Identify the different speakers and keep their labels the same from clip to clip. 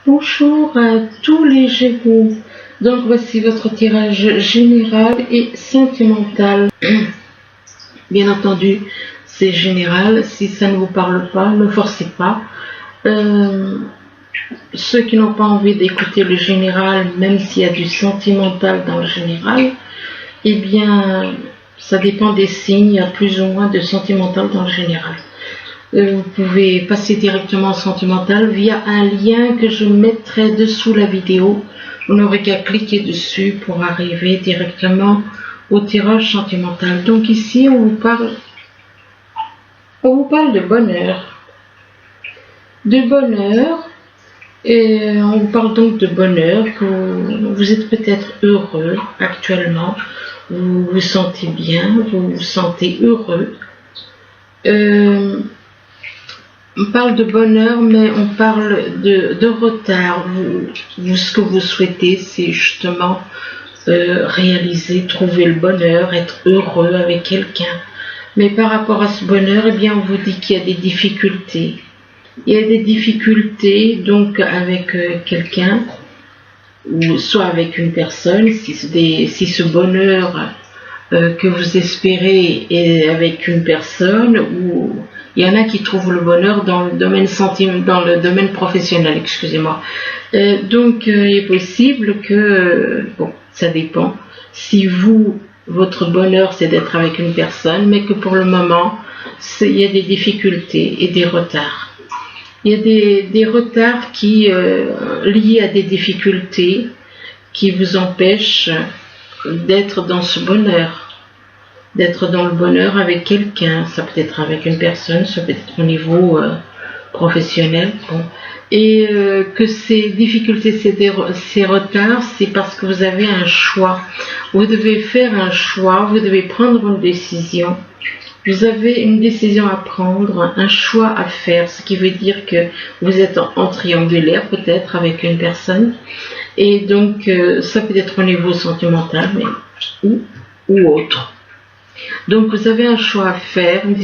Speaker 1: Bonjour à tous les Gémeaux. Donc voici votre tirage général et sentimental. Bien entendu, c'est général. Si ça ne vous parle pas, ne forcez pas. Ceux qui n'ont pas envie d'écouter le général, même s'il y a du sentimental dans le général, eh bien, ça dépend des signes. Il y a plus ou moins de sentimental dans le général. Vous pouvez passer directement au sentimental via un lien que je mettrai dessous la vidéo. Vous n'aurez qu'à cliquer dessus pour arriver directement au tirage sentimental. Donc ici, on vous parle de bonheur. De bonheur, et on vous parle donc de bonheur, que vous êtes peut-être heureux actuellement, vous vous sentez bien, vous vous sentez heureux. On parle de bonheur, mais on parle de retard. Ce que vous souhaitez, c'est justement réaliser, trouver le bonheur, être heureux avec quelqu'un. Mais par rapport à ce bonheur, eh bien, on vous dit qu'il y a des difficultés. Il y a des difficultés donc avec quelqu'un, ou soit avec une personne, si ce bonheur que vous espérez est avec une personne, ou il y en a qui trouvent le bonheur dans le domaine professionnel, excusez-moi. Donc il est possible que, bon, ça dépend, si votre bonheur c'est d'être avec une personne, mais que pour le moment, il y a des difficultés et des retards. Il y a des retards liés à des difficultés qui vous empêchent d'être dans ce bonheur. D'être dans le bonheur avec quelqu'un, ça peut être avec une personne, ça peut être au niveau professionnel. Bon. Et que ces difficultés, ces retards, c'est parce que vous avez un choix. Vous devez faire un choix, vous devez prendre une décision. Vous avez une décision à prendre, un choix à faire, ce qui veut dire que vous êtes en triangulaire peut-être avec une personne. Et donc, ça peut être au niveau sentimental, mais ou autre. Donc vous avez un choix à faire, une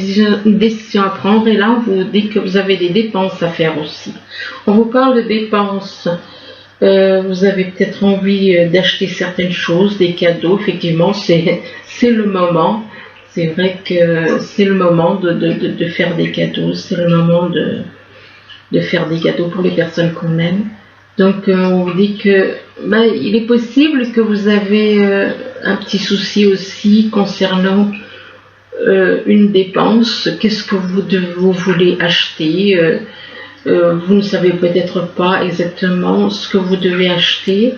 Speaker 1: décision à prendre, et là on vous dit que vous avez des dépenses à faire aussi. On vous parle de dépenses, vous avez peut-être envie d'acheter certaines choses, des cadeaux, effectivement c'est le moment, c'est vrai que c'est le moment de faire des cadeaux, c'est le moment de faire des cadeaux pour les personnes qu'on aime. Donc on vous dit que il est possible que vous avez un petit souci aussi concernant une dépense. Qu'est-ce que vous voulez acheter, vous ne savez peut-être pas exactement ce que vous devez acheter,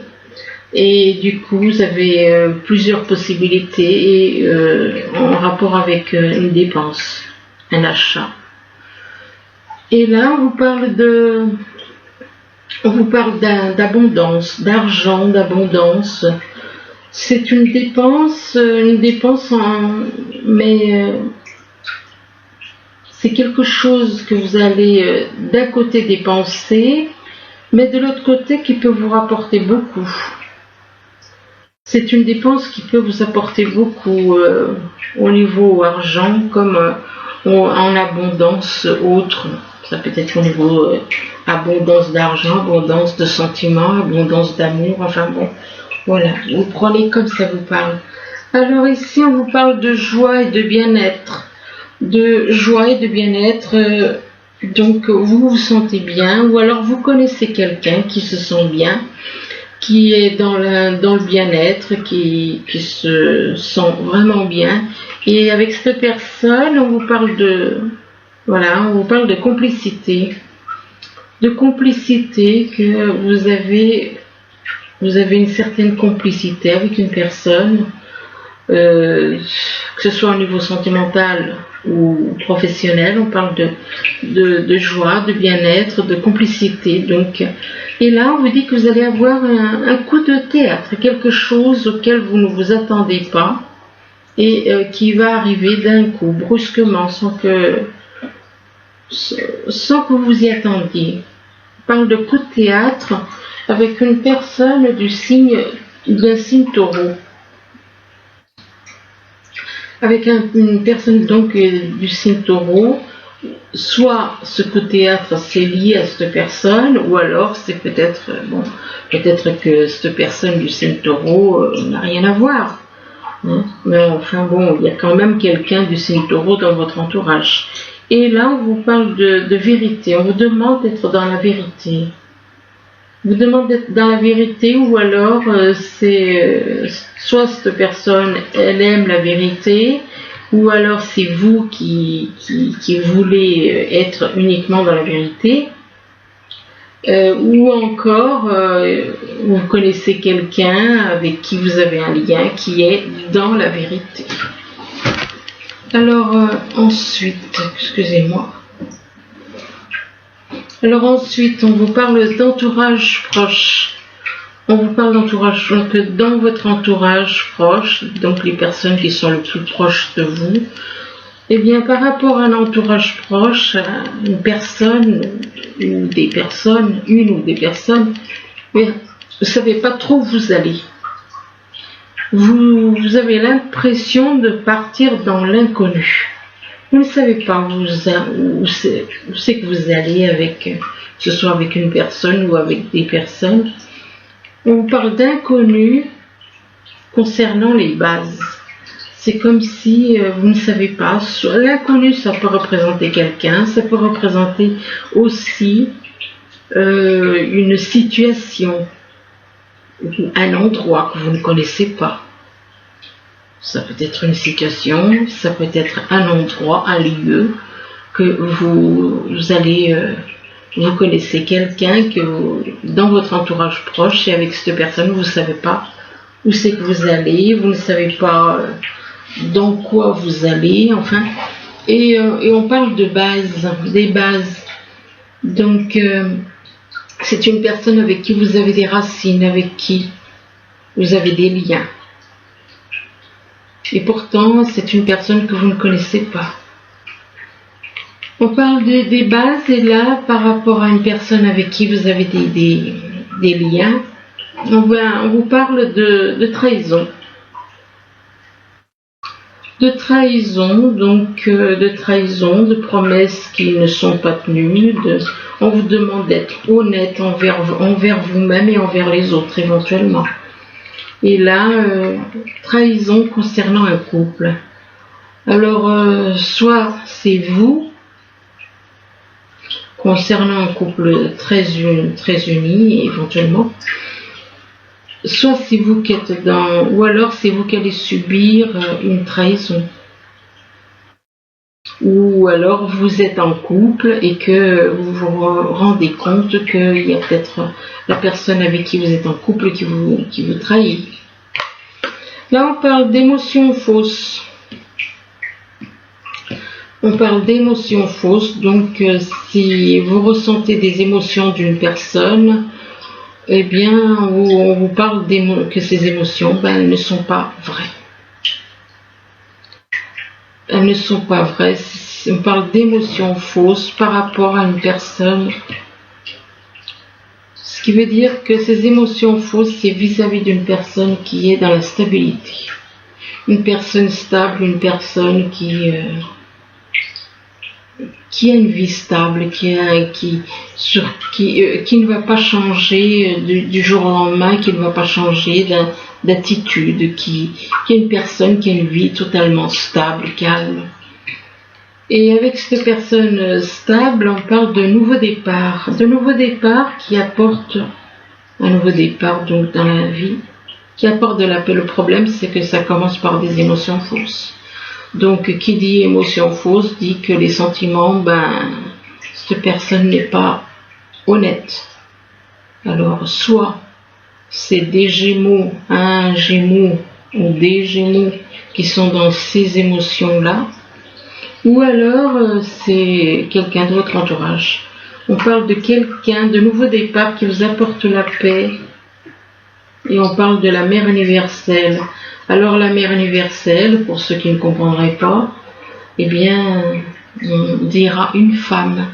Speaker 1: et du coup vous avez plusieurs possibilités en rapport avec une dépense, un achat. Et là on vous parle d'abondance, d'argent, d'abondance. C'est une dépense, mais c'est quelque chose que vous allez d'un côté dépenser, mais de l'autre côté qui peut vous rapporter beaucoup. C'est une dépense qui peut vous apporter beaucoup au niveau argent, comme en abondance autre. Ça peut être au niveau abondance d'argent, abondance de sentiments, abondance d'amour, enfin bon, voilà, vous prenez comme ça vous parle. Alors ici, on vous parle de joie et de bien-être. De joie et de bien-être, donc vous vous sentez bien, ou alors vous connaissez quelqu'un qui se sent bien, qui est dans le bien-être, qui se sent vraiment bien. Et avec cette personne, on vous parle on vous parle de complicité. De complicité, que vous avez une certaine complicité avec une personne, que ce soit au niveau sentimental ou professionnel. On parle de joie, de bien-être, de complicité. Donc, et là, on vous dit que vous allez avoir un coup de théâtre, quelque chose auquel vous ne vous attendez pas, et qui va arriver d'un coup, brusquement, sans que vous y attendiez. On parle de coup de théâtre avec une personne d'un signe taureau. Avec une personne donc du signe taureau, soit ce coup de théâtre c'est lié à cette personne, ou alors c'est peut-être, bon, peut-être que cette personne du signe taureau n'a rien à voir. Hein. Mais enfin bon, il y a quand même quelqu'un du signe taureau dans votre entourage. Et là, on vous parle de vérité, on vous demande d'être dans la vérité. On vous demande d'être dans la vérité, ou alors soit cette personne, elle aime la vérité, ou alors c'est vous qui voulez être uniquement dans la vérité, ou encore vous connaissez quelqu'un avec qui vous avez un lien qui est dans la vérité. Alors ensuite, excusez-moi. Alors ensuite, on vous parle d'entourage proche. On vous parle d'entourage, donc dans votre entourage proche, donc les personnes qui sont le plus proches de vous, eh bien par rapport à l'entourage proche, une personne ou des personnes, une ou des personnes, vous ne savez pas trop où vous allez. Vous avez l'impression de partir dans l'inconnu. Vous ne savez pas où c'est que vous allez avec, que ce soit avec une personne ou avec des personnes. On vous parle d'inconnu concernant les bases. C'est comme si vous ne savez pas. L'inconnu, ça peut représenter quelqu'un, ça peut représenter aussi une situation, un endroit que vous ne connaissez pas. Ça peut être une situation, ça peut être un endroit, un lieu que vous allez... vous connaissez quelqu'un dans votre entourage proche, et avec cette personne, vous ne savez pas où c'est que vous allez, vous ne savez pas dans quoi vous allez, enfin. Et on parle de base, des bases. Donc, c'est une personne avec qui vous avez des racines, avec qui vous avez des liens. Et pourtant, c'est une personne que vous ne connaissez pas. On parle des bases, et là, par rapport à une personne avec qui vous avez des liens, on vous parle de trahison. De trahison, donc de trahison, de promesses qui ne sont pas tenues. On vous demande d'être honnête envers vous-même et envers les autres éventuellement. Et là, trahison concernant un couple. Alors, soit c'est vous, concernant un couple très uni éventuellement, soit c'est vous qui êtes ou alors c'est vous qui allez subir une trahison, ou alors vous êtes en couple et que vous vous rendez compte qu'il y a peut-être la personne avec qui vous êtes en couple qui vous trahit. Là on parle d'émotions fausses. On parle d'émotions fausses, donc si vous ressentez des émotions d'une personne, eh bien, on vous parle que ces émotions, elles ne sont pas vraies. Elles ne sont pas vraies. On parle d'émotions fausses par rapport à une personne. Ce qui veut dire que ces émotions fausses, c'est vis-à-vis d'une personne qui est dans la stabilité. Une personne stable, une personne qui a une vie stable, qui ne va pas changer du jour au lendemain, qui ne va pas changer d'attitude, qui est une personne qui a une vie totalement stable, calme. Et avec cette personne stable, on parle de nouveau départ qui apporte un nouveau départ donc dans la vie, qui apporte de la paix. Le problème, c'est que ça commence par des émotions fausses. Donc, qui dit émotion fausse dit que les sentiments, cette personne n'est pas honnête. Alors, soit c'est des Gémeaux, un Gémeaux ou des Gémeaux qui sont dans ces émotions-là, ou alors c'est quelqu'un de votre entourage. On parle de quelqu'un, de nouveau départ qui vous apporte la paix, et on parle de la mère universelle. Alors la mère universelle, pour ceux qui ne comprendraient pas, eh bien, on dira une femme.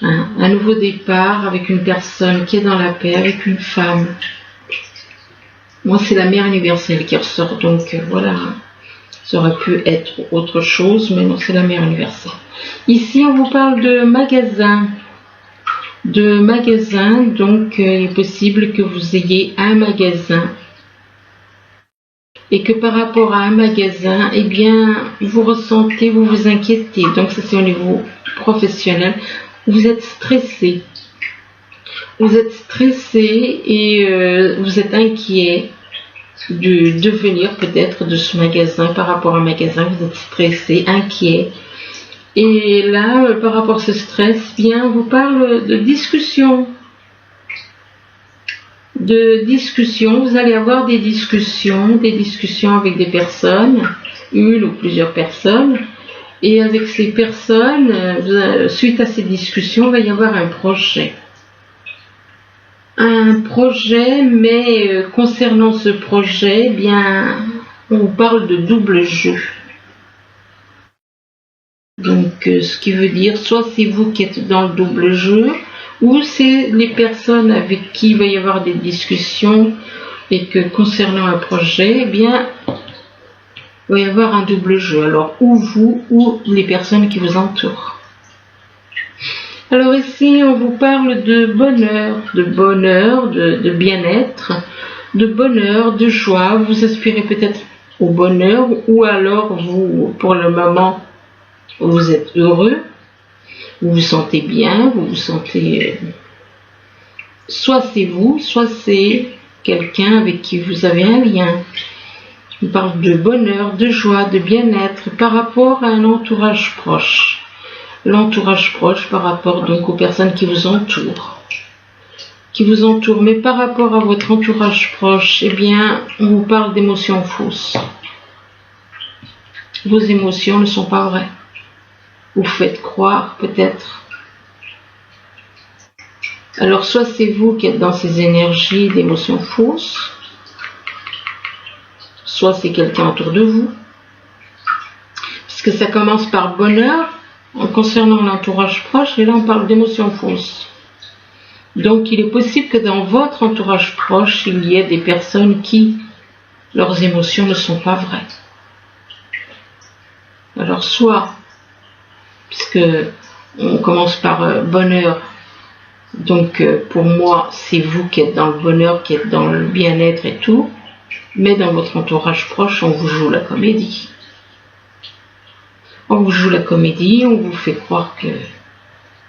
Speaker 1: Un nouveau départ avec une personne qui est dans la paix, avec une femme. Moi, c'est la mère universelle qui ressort, donc voilà. Ça aurait pu être autre chose, mais non, c'est la mère universelle. Ici, on vous parle de magasin. Donc il est possible que vous ayez un magasin et que par rapport à un magasin, eh bien, vous ressentez, vous vous inquiétez. Donc ça c'est au niveau professionnel. Vous êtes stressé. Vous êtes stressé et vous êtes inquiet du devenir peut-être de ce magasin. Par rapport à un magasin, vous êtes stressé, inquiet. Et là, par rapport à ce stress, bien, on vous parle de discussion. Vous allez avoir des discussions avec des personnes, une ou plusieurs personnes. Et avec ces personnes, suite à ces discussions, il va y avoir un projet. Mais concernant ce projet, eh bien, on vous parle de double jeu. Donc, ce qui veut dire, soit c'est vous qui êtes dans le double jeu, ou c'est les personnes avec qui il va y avoir des discussions et que concernant un projet, eh bien, il va y avoir un double jeu. Alors, ou vous, ou les personnes qui vous entourent. Alors ici, on vous parle de bonheur, de bien-être, de bonheur, de joie. Vous aspirez peut-être au bonheur, ou alors vous, pour le moment, vous êtes heureux, vous vous sentez bien, vous vous sentez... Soit c'est vous, soit c'est quelqu'un avec qui vous avez un lien. On parle de bonheur, de joie, de bien-être par rapport à un entourage proche. L'entourage proche par rapport donc aux personnes qui vous entourent. Mais par rapport à votre entourage proche, eh bien, on vous parle d'émotions fausses. Vos émotions ne sont pas vraies. Vous faites croire peut-être. Alors soit c'est vous qui êtes dans ces énergies d'émotions fausses, soit c'est quelqu'un autour de vous. Puisque ça commence par bonheur, en concernant l'entourage proche, et là on parle d'émotions fausses. Donc il est possible que dans votre entourage proche, il y ait des personnes qui, leurs émotions ne sont pas vraies. Alors soit, puisque on commence par bonheur, donc pour moi c'est vous qui êtes dans le bonheur, qui êtes dans le bien-être et tout, mais dans votre entourage proche, on vous joue la comédie. On vous joue la comédie, on vous fait croire que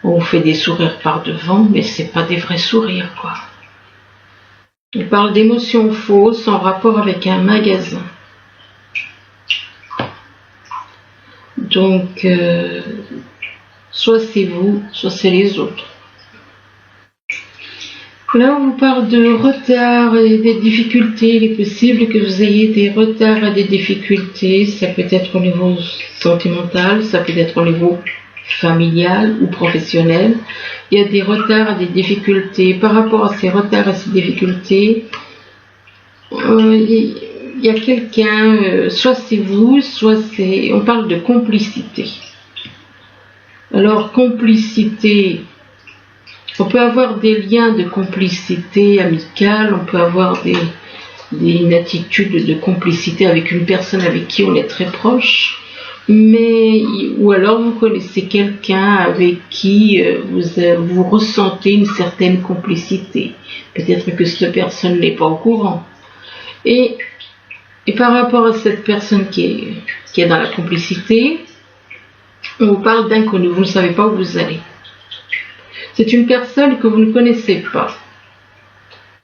Speaker 1: on vous fait des sourires par devant, mais c'est pas des vrais sourires, quoi. On parle d'émotions fausses en rapport avec un magasin. Donc, soit c'est vous, soit c'est les autres. Là, on vous parle de retard et des difficultés. Il est possible que vous ayez des retards et des difficultés. Ça peut être au niveau sentimental, ça peut être au niveau familial ou professionnel. Il y a des retards et des difficultés. Par rapport à ces retards et ces difficultés, il y a quelqu'un, soit c'est vous, soit c'est... On parle de complicité. Alors, complicité... On peut avoir des liens de complicité amicale, on peut avoir une attitude de complicité avec une personne avec qui on est très proche, ou alors vous connaissez quelqu'un avec qui vous ressentez une certaine complicité. Peut-être que cette personne n'est pas au courant. Et par rapport à cette personne qui est dans la complicité, on vous parle d'inconnu, vous ne savez pas où vous allez. C'est une personne que vous ne connaissez pas.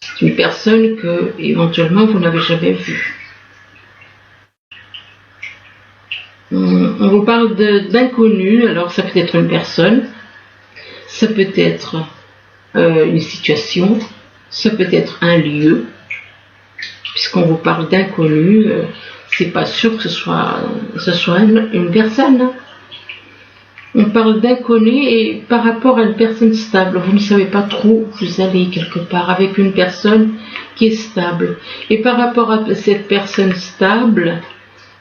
Speaker 1: C'est une personne que, éventuellement, vous n'avez jamais vue. On vous parle d'inconnu, alors ça peut être une personne, ça peut être une situation, ça peut être un lieu, puisqu'on vous parle d'inconnu, c'est pas sûr que ce soit une personne, hein. On parle d'inconnu et par rapport à une personne stable, vous ne savez pas trop où vous allez quelque part avec une personne qui est stable. Et par rapport à cette personne stable,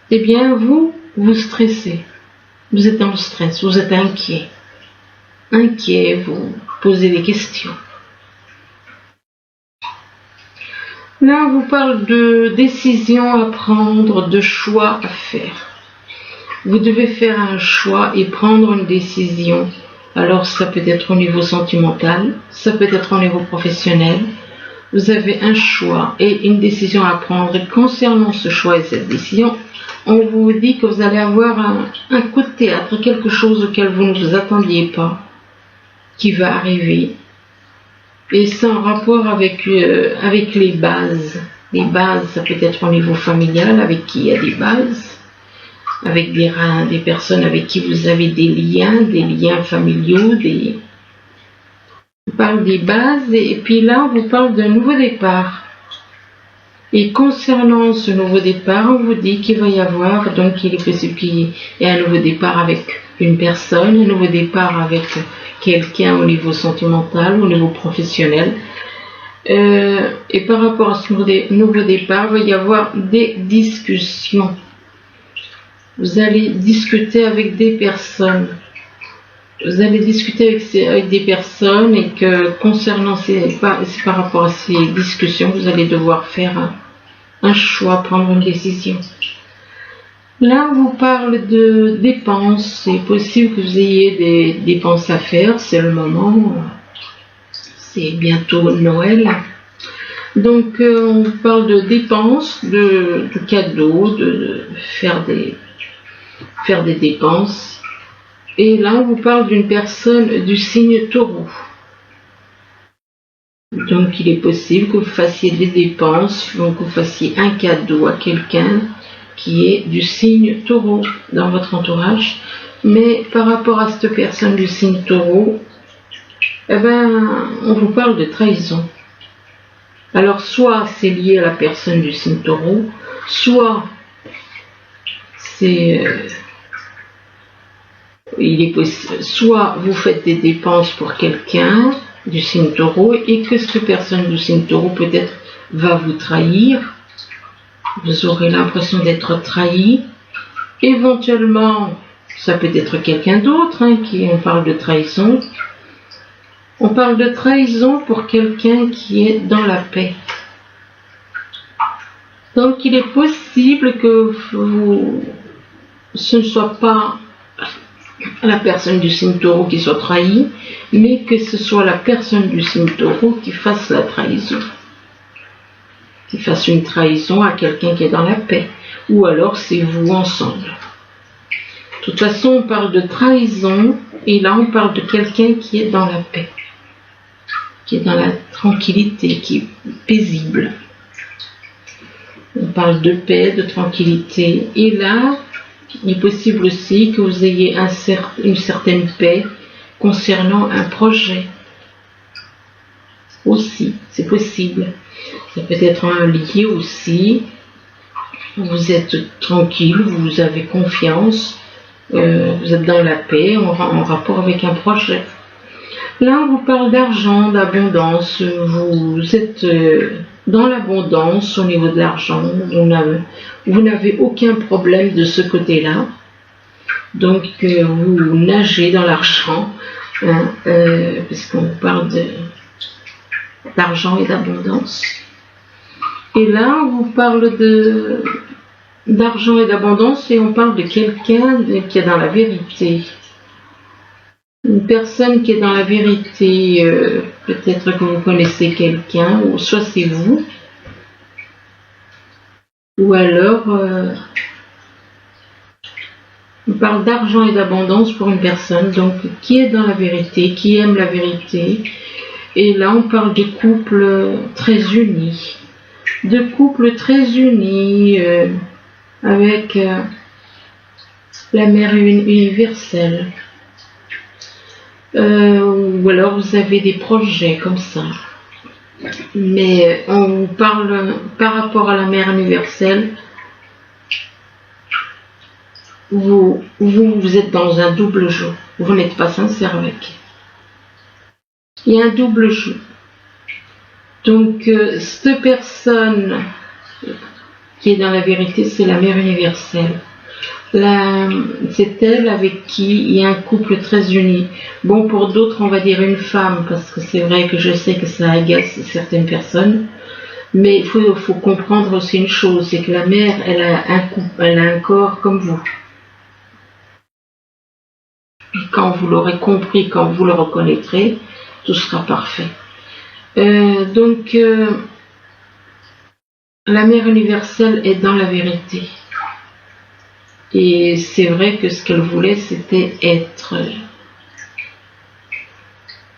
Speaker 1: eh bien vous stressez. Vous êtes dans le stress, vous êtes inquiet. Inquiet, vous posez des questions. Là, on vous parle de décisions à prendre, de choix à faire. Vous devez faire un choix et prendre une décision. Alors, ça peut être au niveau sentimental, ça peut être au niveau professionnel. Vous avez un choix et une décision à prendre. Et concernant ce choix et cette décision, on vous dit que vous allez avoir un coup de théâtre, quelque chose auquel vous ne vous attendiez pas, qui va arriver. Et c'est en rapport avec les bases. Les bases, ça peut être au niveau familial, avec qui il y a des bases, avec des personnes avec qui vous avez des liens familiaux, on parle des bases, et puis là, on vous parle d'un nouveau départ. Et concernant ce nouveau départ, on vous dit qu'il va y avoir, donc il est possible qu'il y ait un nouveau départ avec une personne, un nouveau départ avec quelqu'un au niveau sentimental, au niveau professionnel. Et par rapport à ce nouveau départ, il va y avoir des discussions. Vous allez discuter avec des personnes. Vous allez discuter avec des personnes et que concernant c'est par rapport à ces discussions, vous allez devoir faire un choix, prendre une décision. Là, on vous parle de dépenses. C'est possible que vous ayez des dépenses à faire. C'est le moment. C'est bientôt Noël. Donc, on vous parle de dépenses, de cadeaux, de faire des dépenses. Et là, on vous parle d'une personne du signe Taureau. Donc, il est possible que vous fassiez des dépenses, donc que vous fassiez un cadeau à quelqu'un qui est du signe Taureau dans votre entourage. Mais par rapport à cette personne du signe Taureau, on vous parle de trahison. Alors, soit c'est lié à la personne du signe Taureau, soit soit vous faites des dépenses pour quelqu'un du signe Taureau et que cette personne du signe Taureau peut-être va vous trahir. Vous aurez l'impression d'être trahi. Éventuellement, ça peut être quelqu'un d'autre, on parle de trahison. On parle de trahison pour quelqu'un qui est dans la paix. Donc il est possible que ce ne soit pas la personne du signe Taureau qui soit trahie, mais que ce soit la personne du signe Taureau qui fasse la trahison. Qui fasse une trahison à quelqu'un qui est dans la paix. Ou alors c'est vous ensemble. De toute façon, on parle de trahison, et là on parle de quelqu'un qui est dans la paix. Qui est dans la tranquillité, qui est paisible. On parle de paix, de tranquillité. Et là, il est possible aussi que vous ayez une certaine paix concernant un projet. Aussi, c'est possible. Ça peut être un lié aussi. Vous êtes tranquille, vous avez confiance, vous êtes dans la paix en rapport avec un projet. Là, on vous parle d'argent, d'abondance. Vous êtes dans l'abondance au niveau de l'argent. Vous n'avez aucun problème de ce côté-là. Donc, vous nagez dans l'argent, puisqu'on parle d'argent et d'abondance. Et là, on vous parle d'argent et d'abondance et on parle de quelqu'un qui est dans la vérité. Une personne qui est dans la vérité, peut-être que vous connaissez quelqu'un, ou soit c'est vous, ou alors on parle d'argent et d'abondance pour une personne, donc qui est dans la vérité, qui aime la vérité. Et là, on parle de couples très unis, avec la mère universelle. Ou alors vous avez des projets comme ça. Mais on vous parle par rapport à la mère universelle, vous êtes dans un double jeu. Vous n'êtes pas sincère avec. Il y a un double jeu. Donc, cette personne qui est dans la vérité, c'est la mère universelle. C'est elle avec qui il y a un couple très uni. Bon, pour d'autres, on va dire une femme, parce que c'est vrai que je sais que ça agace certaines personnes. Mais il faut comprendre aussi une chose, c'est que la mère, elle a un corps comme vous. Et quand vous l'aurez compris, quand vous le reconnaîtrez, tout sera parfait. Donc, la mère universelle est dans la vérité. Et c'est vrai que ce qu'elle voulait, c'était être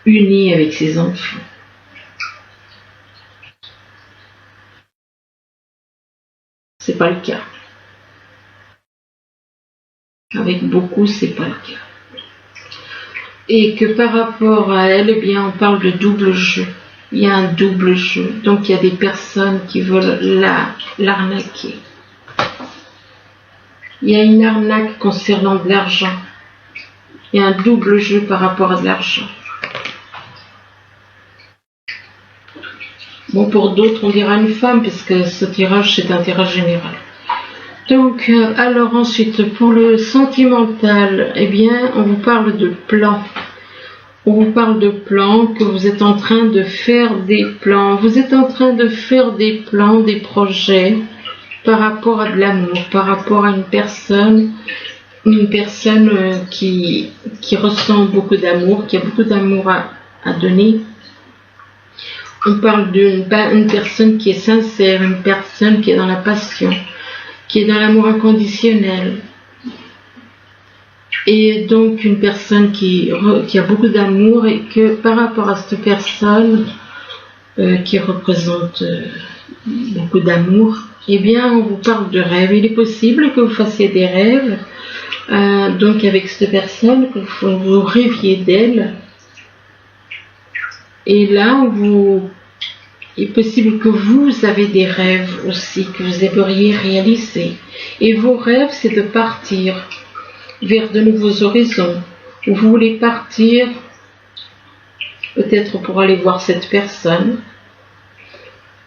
Speaker 1: unie avec ses enfants. C'est pas le cas. Avec beaucoup, c'est pas le cas. Et que par rapport à elle, eh bien, on parle de double jeu. Il y a un double jeu. Donc, il y a des personnes qui veulent l'arnaquer. Il y a une arnaque concernant de l'argent. Il y a un double jeu par rapport à de l'argent. Bon, pour d'autres, on dira une femme, puisque ce tirage, c'est un tirage général. Donc, alors ensuite, pour le sentimental, eh bien, on vous parle de plans. On vous parle de plans, que vous êtes en train de faire des plans. Vous êtes en train de faire des plans, des projets, par rapport à de l'amour, par rapport à une personne qui ressent beaucoup d'amour, qui a beaucoup d'amour à donner. On parle d'une personne qui est sincère, une personne qui est dans la passion, qui est dans l'amour inconditionnel. Et donc une personne qui a beaucoup d'amour et que par rapport à cette personne qui représente beaucoup d'amour, eh bien on vous parle de rêves. Il est possible que vous fassiez des rêves, donc avec cette personne, que vous rêviez d'elle. Et là, il est possible que vous avez des rêves aussi, que vous aimeriez réaliser. Et vos rêves, c'est de partir vers de nouveaux horizons. Vous voulez partir, peut-être pour aller voir cette personne,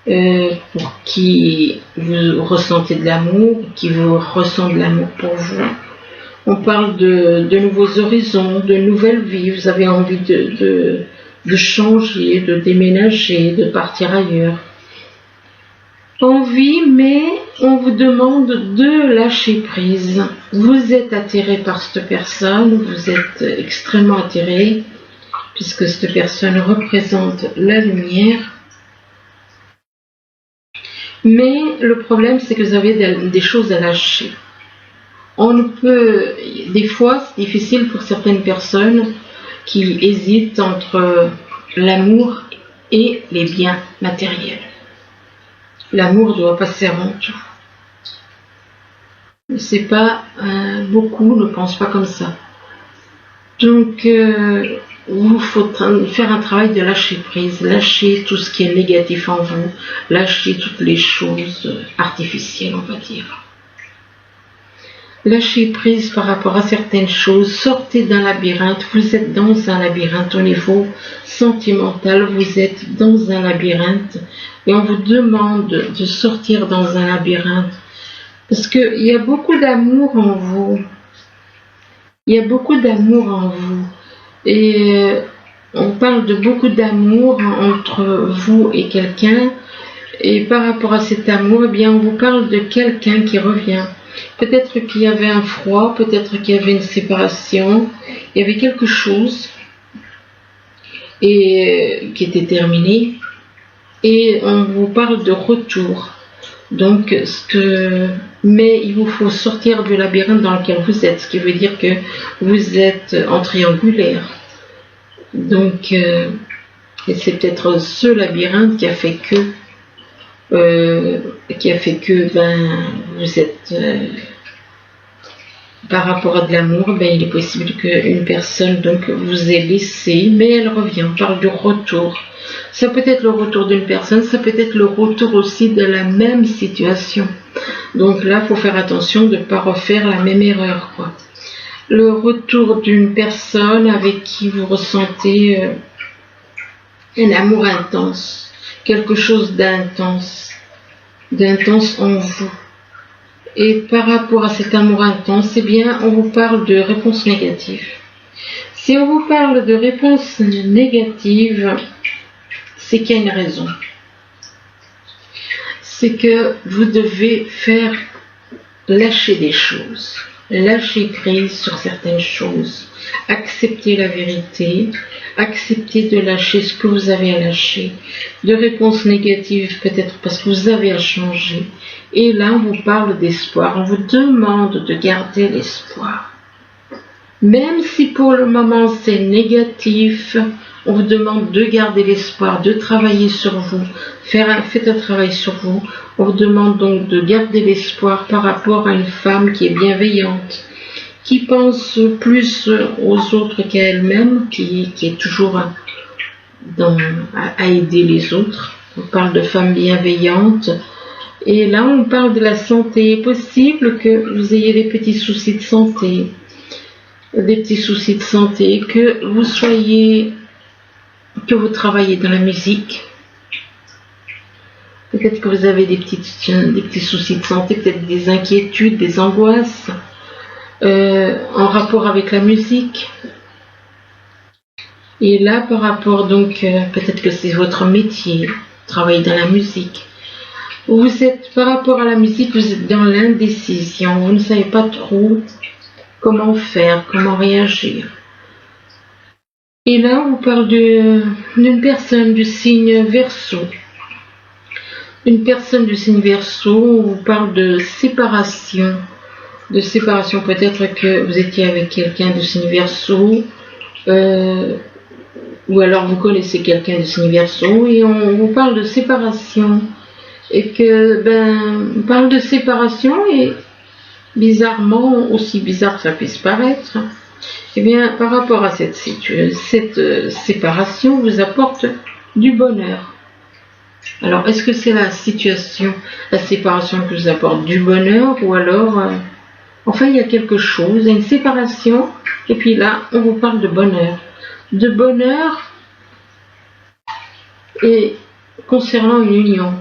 Speaker 1: pour qui vous ressentez de l'amour, qui vous ressent de l'amour pour vous. On parle de nouveaux horizons, de nouvelles vies. Vous avez envie de changer, de déménager, de partir ailleurs. Envie, mais on vous demande de lâcher prise. Vous êtes attiré par cette personne, vous êtes extrêmement attiré, puisque cette personne représente la lumière. Mais le problème, c'est que vous avez des choses à lâcher. Des fois, c'est difficile pour certaines personnes qui hésitent entre l'amour et les biens matériels. L'amour doit passer avant tout. C'est pas, beaucoup ne pensent pas comme ça. Donc, il vous faut faire un travail de lâcher prise, lâcher tout ce qui est négatif en vous, lâcher toutes les choses artificielles, on va dire. Lâchez prise par rapport à certaines choses, sortez d'un labyrinthe, vous êtes dans un labyrinthe au niveau sentimental, vous êtes dans un labyrinthe et on vous demande de sortir dans un labyrinthe parce qu'il y a beaucoup d'amour en vous, il y a beaucoup d'amour en vous et on parle de beaucoup d'amour entre vous et quelqu'un et par rapport à cet amour, eh bien on vous parle de quelqu'un qui revient. Peut-être qu'il y avait un froid, peut-être qu'il y avait une séparation, il y avait quelque chose et qui était terminé et on vous parle de retour. Donc, mais il vous faut sortir du labyrinthe dans lequel vous êtes, ce qui veut dire que vous êtes en triangulaire. Donc, et c'est peut-être ce labyrinthe qui a fait que vous êtes par rapport à de l'amour, il est possible qu'une personne donc vous ait laissé, mais elle revient. On parle du retour. Ça peut être le retour d'une personne, ça peut être le retour aussi de la même situation. Donc là, il faut faire attention de ne pas refaire la même erreur, quoi. Le retour d'une personne avec qui vous ressentez un amour intense, quelque chose d'intense en vous. Et par rapport à cet amour intense, eh bien, on vous parle de réponses négatives. Si on vous parle de réponses négatives, c'est qu'il y a une raison. c'est que vous devez faire lâcher des choses, lâcher prise sur certaines choses, accepter la vérité, accepter de lâcher ce que vous avez à lâcher, de réponses négatives peut-être parce que vous avez à changer. Et là, on vous parle d'espoir, on vous demande de garder l'espoir. Même si pour le moment c'est négatif, on vous demande de garder l'espoir, de travailler sur vous, faites un travail sur vous. On vous demande donc de garder l'espoir par rapport à une femme qui est bienveillante, qui pense plus aux autres qu'à elle-même, qui est toujours à aider les autres. On parle de femmes bienveillantes. Et là, on parle de la santé. Il est possible que vous ayez des petits soucis de santé, que vous travaillez dans la musique. Peut-être que vous avez des petits soucis de santé, peut-être des inquiétudes, des angoisses en rapport avec la musique. Et là, par rapport donc, peut-être que c'est votre métier, travailler dans la musique. Par rapport à la musique, vous êtes dans l'indécision, vous ne savez pas trop comment faire, comment réagir. Et là, on vous parle d'une personne du signe Verseau. Une personne du signe Verseau, on vous parle de séparation. De séparation, peut-être que vous étiez avec quelqu'un du signe Verseau, ou alors vous connaissez quelqu'un du signe Verseau, et on vous parle de séparation. Et que, on parle de séparation, et bizarrement, aussi bizarre que ça puisse paraître, eh bien, par rapport à cette séparation vous apporte du bonheur. Alors, est-ce que c'est la séparation qui vous apporte du bonheur, ou alors, enfin, il y a quelque chose, il y a une séparation, et puis là, on vous parle de bonheur. De bonheur, et concernant une union.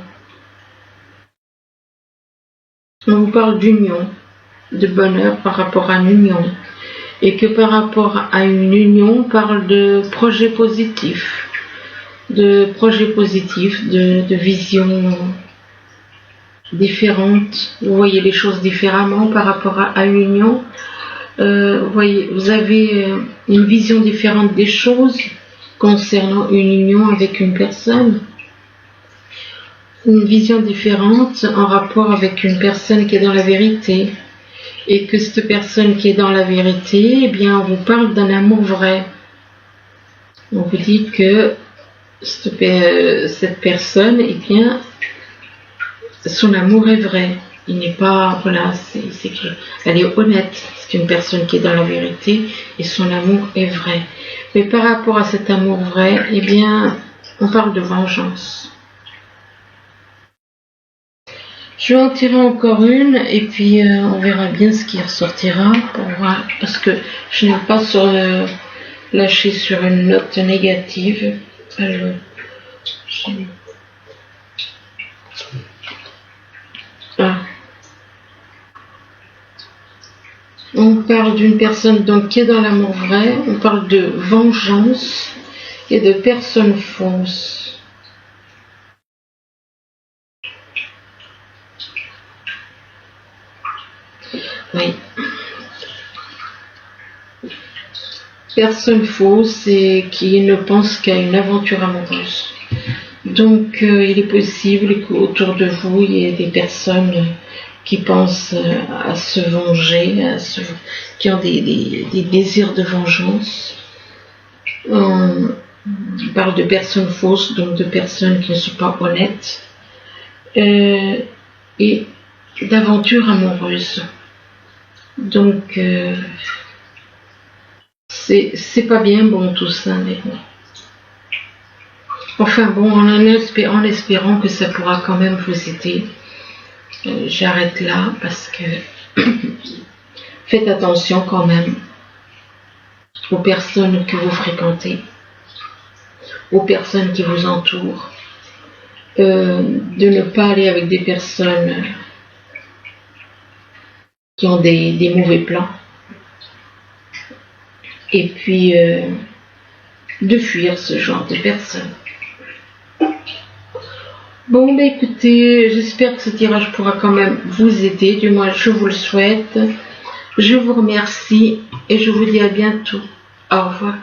Speaker 1: On vous parle d'union, de bonheur par rapport à une union. Et que par rapport à une union, on parle de projets positifs, de visions différentes. Vous voyez les choses différemment par rapport à une union. Vous avez une vision différente des choses concernant une union avec une personne. Une vision différente en rapport avec une personne qui est dans la vérité. Et que cette personne qui est dans la vérité, eh bien, on vous parle d'un amour vrai. On vous dit que cette personne, eh bien, son amour est vrai. Il n'est pas, voilà, elle est honnête. C'est une personne qui est dans la vérité et son amour est vrai. Mais par rapport à cet amour vrai, eh bien, on parle de vengeance. Je vais en tirer encore une et puis on verra bien ce qui ressortira pour voir, parce que je n'aime pas lâcher sur une note négative. Alors, on parle d'une personne donc qui est dans l'amour vrai, on parle de vengeance et de personnes fausses. Oui. Personne fausse et qui ne pense qu'à une aventure amoureuse. Donc il est possible qu'autour de vous, il y ait des personnes qui pensent à se venger, qui ont des désirs de vengeance. On parle de personnes fausses, donc de personnes qui ne sont pas honnêtes, et d'aventures amoureuses. Donc, c'est pas bien bon tout ça, mais bon. Enfin bon, en espérant que ça pourra quand même vous aider, j'arrête là parce que faites attention quand même aux personnes que vous fréquentez, aux personnes qui vous entourent, de ne pas aller avec des personnes qui ont des mauvais plans, et puis de fuir ce genre de personnes. Bon, bah écoutez, j'espère que ce tirage pourra quand même vous aider, du moins je vous le souhaite. Je vous remercie et je vous dis à bientôt. Au revoir.